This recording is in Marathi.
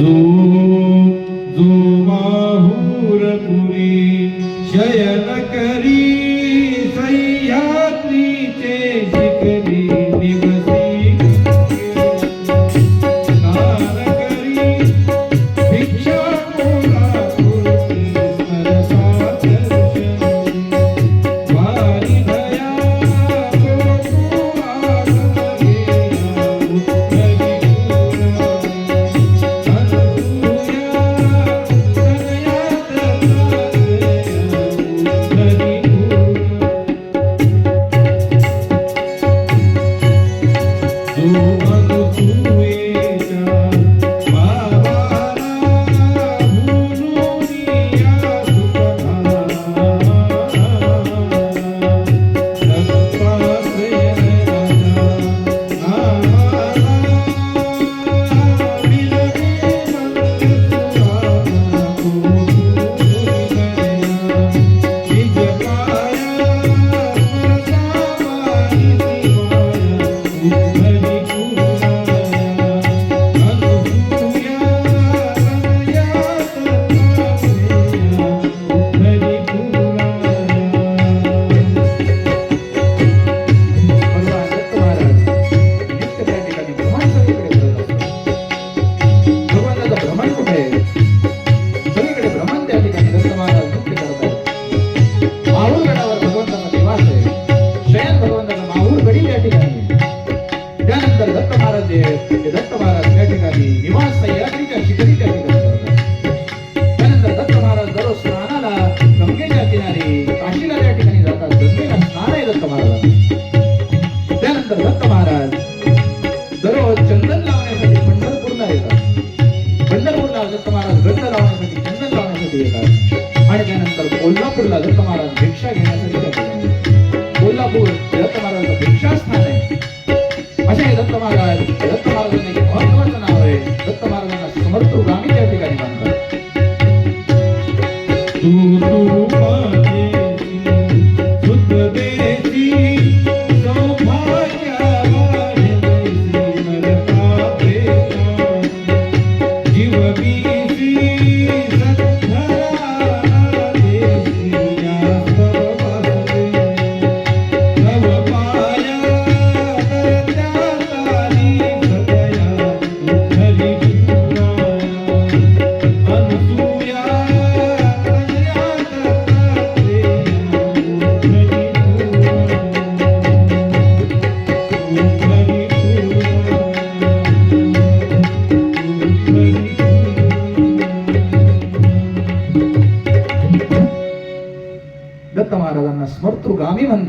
जो जो माहुरपुरी शयन करी सह्याद्रीचे शिखरी निवसी स्नान करी भिक्षा कोल्हापुरी स्मरता दर्शन वारी दया तो आसरे दत्त महाराज त्या ठिकाणी निवास सह्याद्रीच्या शिखरी त्या ठिकाणी करतात. त्यानंतर दत्त महाराज दररोज स्नानाला गंगेच्या किनारी काशीला त्या ठिकाणी जातात. गंगेला स्नान आहे दत्त महाराज. त्यानंतर दत्त महाराज दररोज चंदन लावण्यासाठी पंढरपूरला येतात. पंढरपूरला दत्त महाराज ग्रंथ लावण्यासाठी चंदन लावण्यासाठी येतात. आणि त्यानंतर कोल्हापूरला दत्त महाराज भिक्षा घेण्यासाठी त्या ठिकाणी. कोल्हापूर दत्त महाराजांचं भिक्षास्थान आहे. असे दत्त महाराज महाराजांना एक महत्वाचं नाव आहे. दत्त महाराजांना समर्थगामी त्या ठिकाणी मानतात. दत्त महाराजांना स्मर्तृगामी म्हणतात.